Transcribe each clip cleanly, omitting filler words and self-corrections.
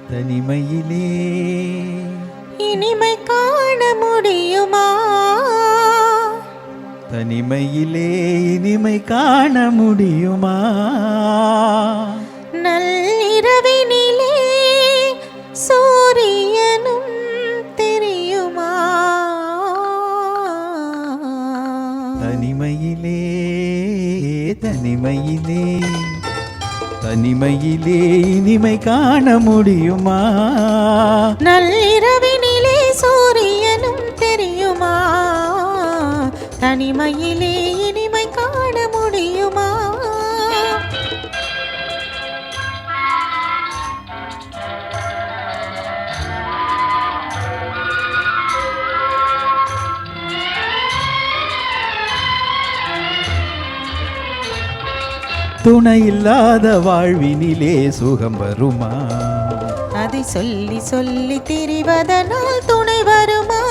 தனிமையிலே இனிமை காண முடியுமா? தனிமையிலே இனிமை காண முடியுமா? நள்ளிரவினிலே சூரியனும் தெரியுமா? தனிமையிலே தனிமையிலே தனிமையிலே இனிமை காண முடியுமா? நள்ளிரவினிலே சூரியனும் தெரியுமா? தனிமையிலே இனிமை காண முடியுமா? துணை இல்லாத வாழ்வினிலே சுகம் வருமா? அதை சொல்லி சொல்லி திரிவதனால் துணை வருமா?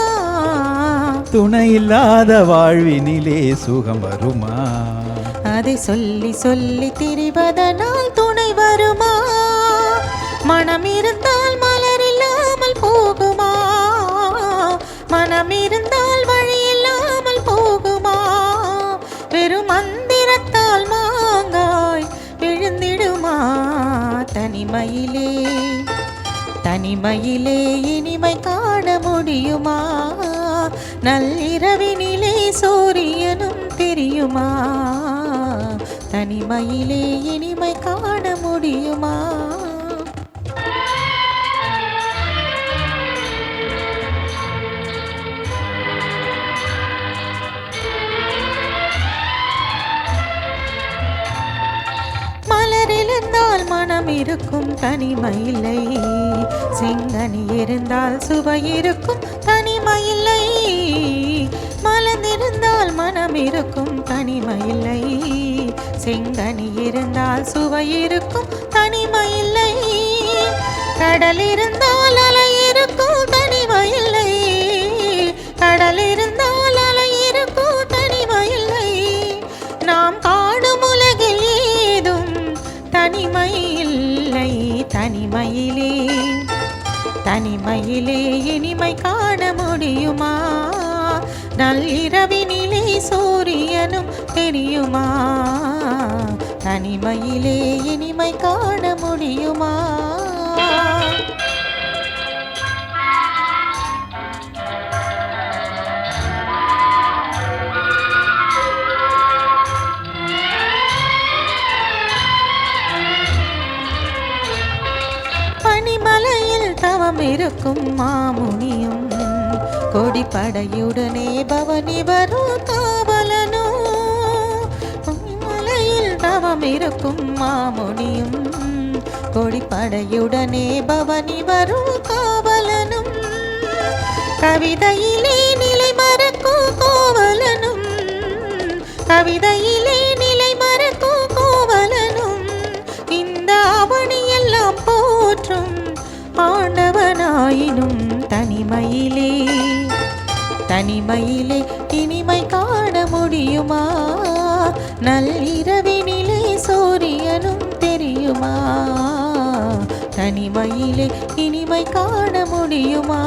துணை இல்லாத வாழ்வினிலே சுகம் வருமா? அதை சொல்லி சொல்லி திரிவதனால் துணை வருமா? மனம் இருந்தால் மலர் இல்லாமல் போகுமா? மனம் இருந்தால் வழி இல்லாமல் போகுமா? வெறும் மந்திரத்தால் மாங்காய் விழுந்திடுமா? தனிமையிலே தனிமையிலே இனிமை காண முடியுமா? நள்ளிரவினிலே சூரியனும் தெரியுமா? தனிமையிலே இனிமை காண முடியுமா? மலரிருந்தால் மனம் இருக்கும் தனிமையில்லை. செங்கனி இருந்தால் சுவை இருக்கும் தனிமையில்லை. மலர்ந்திருந்தால் மனம் இருக்கும் தனிமையில்லை. செங்கனி இருந்தால் சுவை இருக்கும் தனிமையில்லை. கடல் இருந்தால் அலை இருக்கும் தனிமையில்லை. கடல் இருந்தால் அலை இருக்கும் தனிமையில்லை. நாம் காணும் உலகில் ஏதும் தனிமை இல்லை. தனிமையிலே தனிமையிலே இனிமை காண முடியுமா? நள்ளிரவினிலே சூரியனும் தெரியுமா? தனிமையிலே இனிமை காண முடியுமா? பனிமலையில் தவம் இருக்கும் மாமுனியும் கொடிப்படையுடனே பவனி வரும் காவலனோ. பனிமலையில் தவம் இருக்கும் மாமுனியும் கொடிப்படையுடனே பவனி வரும் காவலனும். கவிதையிலே நிலை மறக்கும் கோவலனும். கவிதையிலே நிலை மறக்கும் கோவலனும். இந்த அவனியெல்லாம் போற்றும் ஆண்டவனாயினும் தனிமையிலே தனிமையிலே இனிமை காண முடியுமா? நள்ளிரவினிலே சூரியனும் தெரியுமா? தனிமையிலே இனிமை காண முடியுமா?